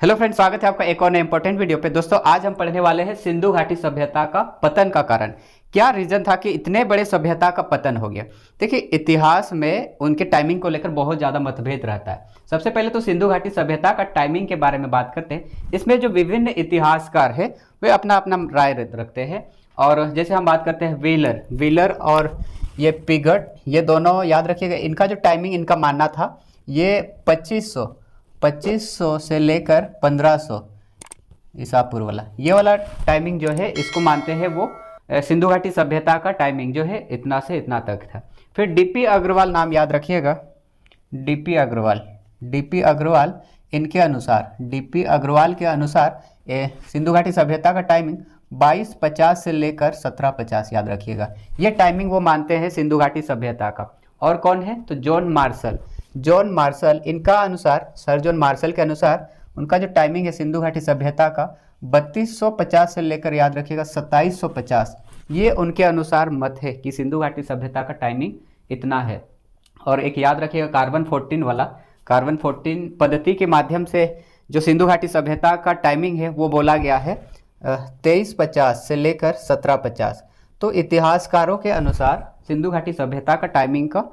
Hello friends, स्वागत है आपका एक और नए इंपॉर्टेंट वीडियो पे। दोस्तों, आज हम पढ़ने वाले हैं सिंधु घाटी सभ्यता का पतन का कारण। क्या रीजन था कि इतने बड़े सभ्यता का पतन हो गया। देखिए, इतिहास में उनके टाइमिंग को लेकर बहुत ज़्यादा मतभेद रहता है। सबसे पहले तो सिंधु घाटी सभ्यता का टाइमिंग के बारे में बात करते हैं। इसमें जो विभिन्न इतिहासकार है वे अपना अपना राय रखते हैं। और जैसे हम बात करते हैं व्हीलर और ये पिगट, ये दोनों याद रखिएगा। इनका जो टाइमिंग इनका मानना था, ये 2500 से लेकर 1500 ईसा पूर्व वाला, ये वाला टाइमिंग जो है इसको मानते हैं। वो सिंधु घाटी सभ्यता का टाइमिंग जो है इतना से इतना तक था। फिर डीपी अग्रवाल, नाम याद रखिएगा, डीपी अग्रवाल इनके अनुसार, डीपी अग्रवाल के अनुसार सिंधु घाटी सभ्यता का टाइमिंग 2250 से लेकर 1750, याद रखिएगा। ये टाइमिंग वो मानते हैं सिंधु घाटी सभ्यता का। और कौन है तो जॉन मार्शल इनका अनुसार, सर जॉन मार्शल के अनुसार उनका जो टाइमिंग है सिंधु घाटी सभ्यता का 3250 से लेकर, याद रखिएगा, 2750। ये उनके अनुसार मत है कि सिंधु घाटी सभ्यता का टाइमिंग इतना है। और एक याद रखिएगा कार्बन 14 वाला, कार्बन 14 पद्धति के माध्यम से जो सिंधु घाटी सभ्यता का टाइमिंग है वो बोला गया है 2350 से लेकर 1750। तो इतिहासकारों के अनुसार सिंधु घाटी सभ्यता का टाइमिंग का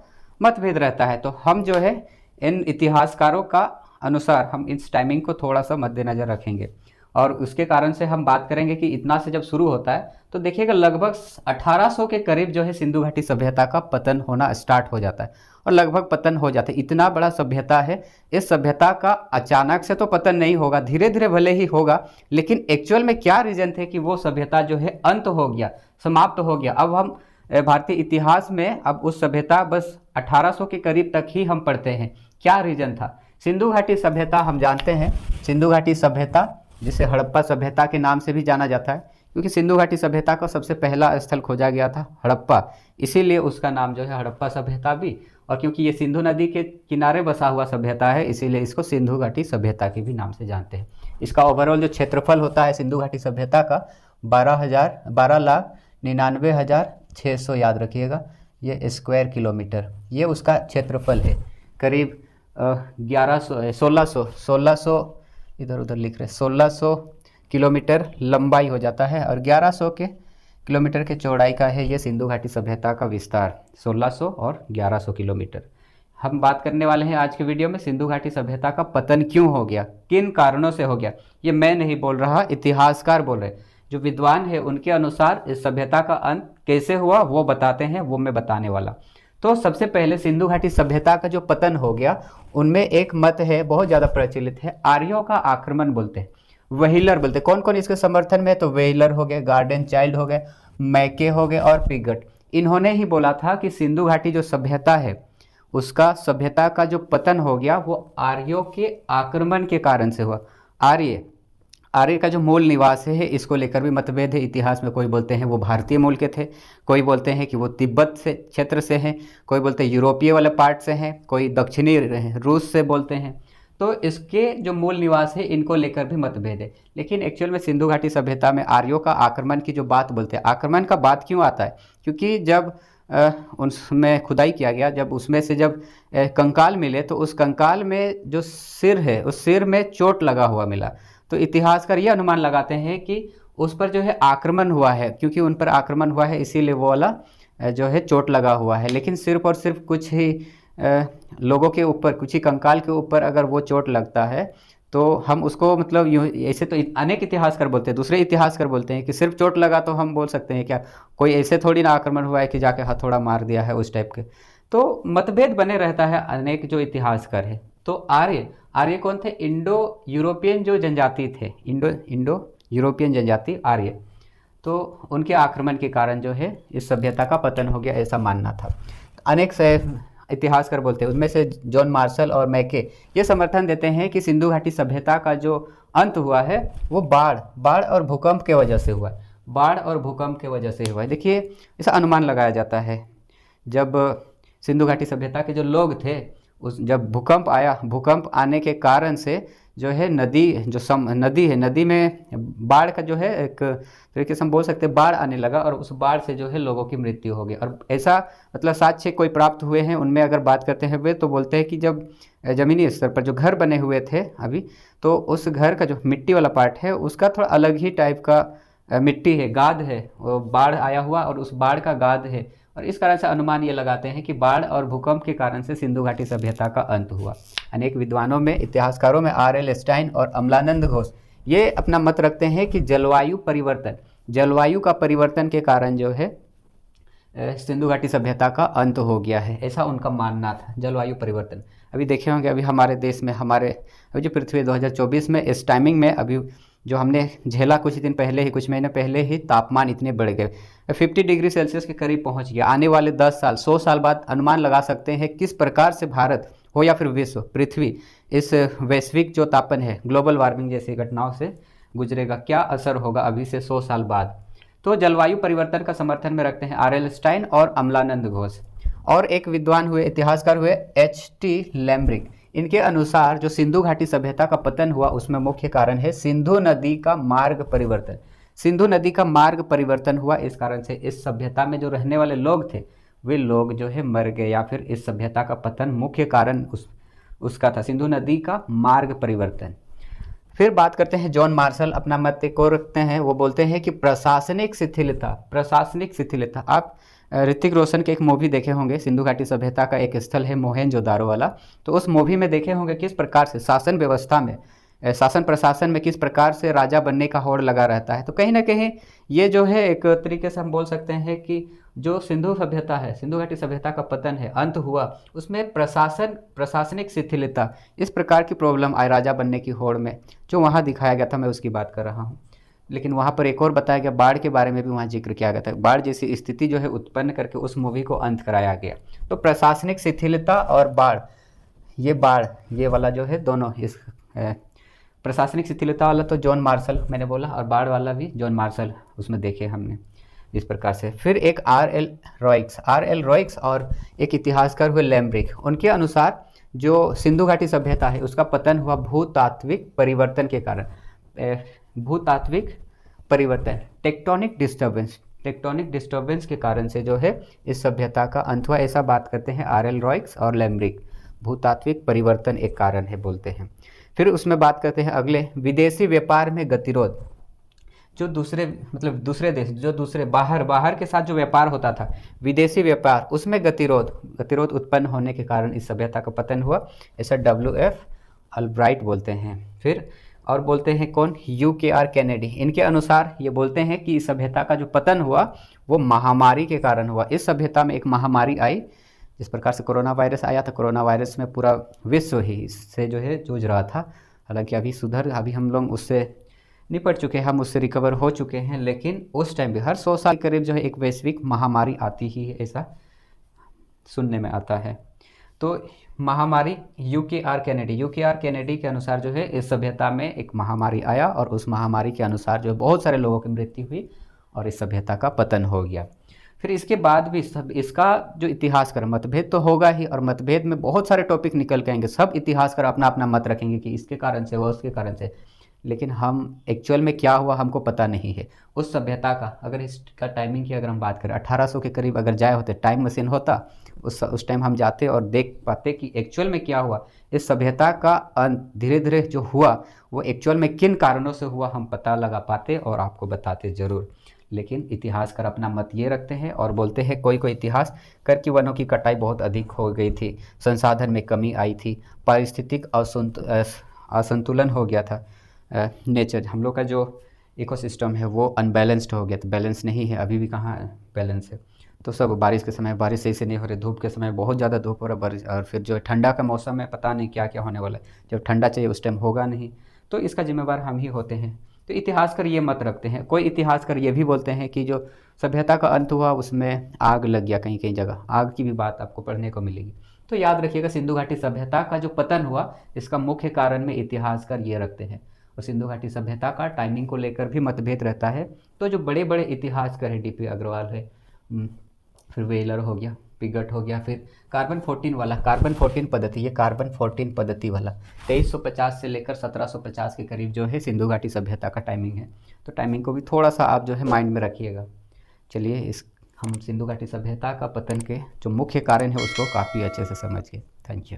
मतभेद रहता है। तो हम जो है इन इतिहासकारों का अनुसार हम इस टाइमिंग को थोड़ा सा मद्देनजर रखेंगे। और उसके कारण से हम बात करेंगे कि इतना से जब शुरू होता है तो देखिएगा लगभग 1800 के करीब जो है सिंधु घाटी सभ्यता का पतन होना स्टार्ट हो जाता है और लगभग पतन हो जाता है। इतना बड़ा सभ्यता है, इस सभ्यता का अचानक से तो पतन नहीं होगा, धीरे धीरे भले ही होगा, लेकिन एक्चुअल में क्या रीजन थे कि वो सभ्यता जो है अंत हो गया, समाप्त हो गया। अब हम भारतीय इतिहास में अब उस सभ्यता बस 1800 के करीब तक ही हम पढ़ते हैं। क्या रीजन था? सिंधु घाटी सभ्यता हम जानते हैं, सिंधु घाटी सभ्यता जिसे हड़प्पा सभ्यता के नाम से भी जाना जाता है, क्योंकि सिंधु घाटी सभ्यता का सबसे पहला स्थल खोजा गया था हड़प्पा, इसीलिए उसका नाम जो है हड़प्पा सभ्यता भी। और क्योंकि ये सिंधु नदी के किनारे बसा हुआ सभ्यता है, इसीलिए इसको सिंधु घाटी सभ्यता के भी नाम से जानते हैं। इसका ओवरऑल जो क्षेत्रफल होता है सिंधु घाटी सभ्यता का 12,99,600, याद रखिएगा, ये स्क्वायर किलोमीटर, ये उसका क्षेत्रफल है। करीब 1600 इधर उधर लिख रहे, 1600 किलोमीटर लंबाई हो जाता है और 1100 के किलोमीटर के चौड़ाई का है ये सिंधु घाटी सभ्यता का विस्तार, 1600 और 1100 किलोमीटर। हम बात करने वाले हैं आज के वीडियो में सिंधु घाटी सभ्यता का पतन क्यों हो गया, किन कारणों से हो गया। ये मैं नहीं बोल रहा, इतिहासकार बोल रहे, जो विद्वान है उनके अनुसार इस सभ्यता का अंत कैसे हुआ वो बताते हैं, वो मैं बताने वाला। तो सबसे पहले सिंधु घाटी सभ्यता का जो पतन हो गया, उनमें एक मत है बहुत ज़्यादा प्रचलित है, आर्यों का आक्रमण बोलते हैं, व्हीलर बोलते हैं। कौन कौन इसके समर्थन में है तो व्हीलर हो गए, गार्डन चाइल्ड हो गए, मैके हो गए और पिगट। इन्होंने ही बोला था कि सिंधु घाटी जो सभ्यता है उसका, सभ्यता का जो पतन हो गया वो आर्यों के आक्रमण के कारण से हुआ। आर्य का जो मूल निवास है इसको लेकर भी मतभेद है इतिहास में। कोई बोलते हैं वो भारतीय मूल के थे, कोई बोलते हैं कि वो तिब्बत से क्षेत्र से हैं, कोई बोलते हैं यूरोपीय वाले पार्ट से हैं, कोई दक्षिणी रूस से बोलते हैं। तो इसके जो मूल निवास है इनको लेकर भी मतभेद है। लेकिन एक्चुअल में सिंधु घाटी सभ्यता में आर्यों का आक्रमण की जो बात बोलते हैं, आक्रमण का बात क्यों आता है, क्योंकि जब उसमें खुदाई किया गया, जब उसमें से जब कंकाल मिले तो उस कंकाल में जो सिर है उस सिर में चोट लगा हुआ मिला। तो इतिहासकार ये अनुमान लगाते हैं कि उस पर जो है आक्रमण हुआ है, क्योंकि उन पर आक्रमण हुआ है इसीलिए वो वाला जो है चोट लगा हुआ है। लेकिन सिर्फ और सिर्फ कुछ ही लोगों के ऊपर, कुछ ही कंकाल के ऊपर अगर वो चोट लगता है तो हम उसको मतलब यूँ, ऐसे तो अनेक इतिहासकार बोलते हैं, दूसरे इतिहासकार बोलते हैं कि सिर्फ चोट लगा तो हम बोल सकते हैं क्या, कोई ऐसे थोड़ी ना आक्रमण हुआ है कि जाके हथौड़ा मार दिया है उस टाइप के। तो मतभेद बने रहता है अनेक जो इतिहासकार है। तो आर्य कौन थे? इंडो यूरोपियन जो जनजाति थे, इंडो यूरोपियन जनजाति आर्य। तो उनके आक्रमण के कारण जो है इस सभ्यता का पतन हो गया, ऐसा मानना था। अनेक से इतिहासकार बोलते हैं, उनमें से जॉन मार्शल और मैके ये समर्थन देते हैं कि सिंधु घाटी सभ्यता का जो अंत हुआ है वो बाढ़ और भूकंप के वजह से हुआ है, बाढ़ और भूकंप के वजह से हुआ है। देखिए, ऐसा अनुमान लगाया जाता है, जब सिंधु घाटी सभ्यता के जो लोग थे उस जब भूकंप आया, भूकंप आने के कारण से जो है नदी, जो नदी है, नदी में बाढ़ का जो है एक तरीके से हम बोल सकते हैं बाढ़ आने लगा, और उस बाढ़ से जो है लोगों की मृत्यु हो गई। और ऐसा मतलब साक्ष्य कोई प्राप्त हुए हैं, उनमें अगर बात करते हैं वे तो बोलते हैं कि जब ज़मीनी स्तर पर जो घर बने हुए थे अभी, तो उस घर का जो मिट्टी वाला पार्ट है उसका थोड़ा अलग ही टाइप का मिट्टी है, गाद है, वो बाढ़ आया हुआ और उस बाढ़ का गाद है, और इस कारण से अनुमान ये लगाते हैं कि बाढ़ और भूकंप के कारण से सिंधु घाटी सभ्यता का अंत हुआ। अनेक विद्वानों में, इतिहासकारों में R.L. स्टाइन और अमलानंद घोष ये अपना मत रखते हैं कि जलवायु परिवर्तन, जलवायु का परिवर्तन के कारण जो है सिंधु घाटी सभ्यता का अंत हो गया है, ऐसा उनका मानना था। जलवायु परिवर्तन अभी देखे होंगे, अभी हमारे देश में, हमारे अभी जो पृथ्वी 2024 में इस टाइमिंग में अभी जो हमने झेला, कुछ दिन पहले ही, कुछ महीने पहले ही तापमान इतने बढ़ गए, 50 डिग्री सेल्सियस के करीब पहुंच गया। आने वाले 10 साल 100 साल बाद अनुमान लगा सकते हैं किस प्रकार से भारत हो या फिर विश्व, पृथ्वी इस वैश्विक जो तापन है, ग्लोबल वार्मिंग जैसी घटनाओं से गुजरेगा, क्या असर होगा अभी से 100 साल बाद। तो जलवायु परिवर्तन का समर्थन में रखते हैं R.L. स्टाइन और अमलानंद घोष। और एक विद्वान हुए, इतिहासकार हुए H.T. लैम्ब्रिक। इनके अनुसार जो सिंधु घाटी सभ्यता का पतन हुआ उसमें मुख्य कारण है सिंधु नदी का मार्ग परिवर्तन। सिंधु नदी का मार्ग परिवर्तन हुआ, इस कारण से इस सभ्यता में जो रहने वाले लोग थे वे लोग जो है मर गए, या फिर इस सभ्यता का पतन मुख्य कारण उसका था सिंधु नदी का मार्ग परिवर्तन। फिर बात करते हैं जॉन मार्शल, अपना मत एक और रखते हैं, वो बोलते हैं कि प्रशासनिक शिथिलता, प्रशासनिक शिथिलता। आप ऋतिक रोशन के एक मूवी देखे होंगे, सिंधु घाटी सभ्यता का एक स्थल है मोहनजोदारो वाला, तो उस मूवी में देखे होंगे किस प्रकार से शासन व्यवस्था में, शासन प्रशासन में किस प्रकार से राजा बनने का होड़ लगा रहता है। तो कहीं ना कहीं ये जो है एक तरीके से हम बोल सकते हैं कि जो सिंधु सभ्यता है, सिंधु घाटी सभ्यता का पतन है, अंत हुआ, उसमें प्रशासनिक शिथिलता, इस प्रकार की प्रॉब्लम आई राजा बनने की होड़ में, जो वहाँ दिखाया गया था, मैं उसकी बात कर रहा हूँ। लेकिन वहाँ पर एक और बताया गया, बाढ़ के बारे में भी वहाँ जिक्र किया गया था, बाढ़ जैसी स्थिति जो है उत्पन्न करके उस मूवी को अंत कराया गया। तो प्रशासनिक शिथिलता और बाढ़, ये वाला जो है दोनों, इस प्रशासनिक शिथिलता वाला तो जॉन मार्शल मैंने बोला, और बाढ़ वाला भी जॉन मार्शल, उसमें देखे हमने इस प्रकार से। फिर एक R.L. रॉयक्स और एक इतिहासकार हुए लैम्ब्रिक। उनके अनुसार जो सिंधु घाटी सभ्यता है उसका पतन हुआ भूतात्विक परिवर्तन के कारण। भूतात्विक परिवर्तन, टेक्टोनिक डिस्टर्बेंस के कारण से जो है इस सभ्यता का अंत हुआ, ऐसा बात करते हैं R.L. रॉयक्स और लैम्ब्रिक। भूतात्विक परिवर्तन एक कारण है बोलते हैं। फिर उसमें बात करते हैं अगले, विदेशी व्यापार में गतिरोध। जो दूसरे देश, जो दूसरे बाहर के साथ जो व्यापार होता था, विदेशी व्यापार, उसमें गतिरोध उत्पन्न होने के कारण इस सभ्यता का पतन हुआ, ऐसा W.F. अल्ब्राइट बोलते हैं। फिर और बोलते हैं कौन, U.K.R. कैनेडी। इनके अनुसार ये बोलते हैं कि इस सभ्यता का जो पतन हुआ वो महामारी के कारण हुआ। इस सभ्यता में एक महामारी आई, जिस प्रकार से कोरोना वायरस आया था, कोरोना वायरस में पूरा विश्व ही इससे जो है जूझ रहा था। हालांकि अभी हम लोग उससे निपट चुके हैं, हम उससे रिकवर हो चुके हैं, लेकिन उस टाइम भी हर 100 साल के करीब जो है एक वैश्विक महामारी आती ही है, ऐसा सुनने में आता है। तो महामारी, U.K.R. कैनेडी के अनुसार जो है इस सभ्यता में एक महामारी आया, और उस महामारी के अनुसार जो बहुत सारे लोगों की मृत्यु हुई और इस सभ्यता का पतन हो गया। फिर इसके बाद भी सब इसका जो इतिहासकार, मतभेद तो होगा ही, और मतभेद में बहुत सारे टॉपिक निकल के आएंगे, सब इतिहासकार अपना अपना मत रखेंगे कि इसके कारण से हुआ, उसके कारण से, लेकिन हम एक्चुअल में क्या हुआ हमको पता नहीं है। उस सभ्यता का अगर इसका टाइमिंग की अगर हम बात करें, 1800 के करीब अगर जाए होते, टाइम मशीन होता, उस टाइम हम जाते और देख पाते कि एक्चुअल में क्या हुआ, इस सभ्यता का अंत धीरे धीरे जो हुआ वो एक्चुअल में किन कारणों से हुआ हम पता लगा पाते और आपको बताते ज़रूर। लेकिन इतिहासकार अपना मत ये रखते हैं और बोलते हैं कोई इतिहास कर कि वनों की कटाई बहुत अधिक हो गई थी, संसाधन में कमी आई थी, पारिस्थितिक असंतुलन हो गया था, नेचर, हम लोग का जो इकोसिस्टम है वो अनबैलेंस्ड हो गया था, बैलेंस नहीं है, अभी भी कहाँ बैलेंस है। तो सब बारिश के समय बारिश सही से नहीं हो रही, धूप के समय बहुत ज़्यादा धूप हो रहा है, और फिर जो ठंडा का मौसम है पता नहीं क्या क्या होने वाला है, जब ठंडा चाहिए उस टाइम होगा नहीं, तो इसका जिम्मेवार हम ही होते हैं। तो इतिहासकार ये मत रखते हैं। कोई इतिहासकार ये भी बोलते हैं कि जो सभ्यता का अंत हुआ उसमें आग लग गया, कहीं कहीं जगह आग की भी बात आपको पढ़ने को मिलेगी। तो याद रखिएगा, सिंधु घाटी सभ्यता का जो पतन हुआ इसका मुख्य कारण में इतिहासकार ये रखते हैं। और सिंधु घाटी सभ्यता का टाइमिंग को लेकर भी मतभेद रहता है। तो जो बड़े बड़े इतिहासकार हैं, D.P. अग्रवाल है, फिर वेलर हो गया, पिगट हो गया, फिर कार्बन 14 वाला, कार्बन 14 पद्धति, ये कार्बन 14 पद्धति वाला 2350 से लेकर 1750 के करीब जो है सिंधु घाटी सभ्यता का टाइमिंग है। तो टाइमिंग को भी थोड़ा सा आप जो है माइंड में रखिएगा। चलिए, इस हम सिंधु घाटी सभ्यता का पतन के जो मुख्य कारण है उसको काफ़ी अच्छे से समझ गए। Thank you.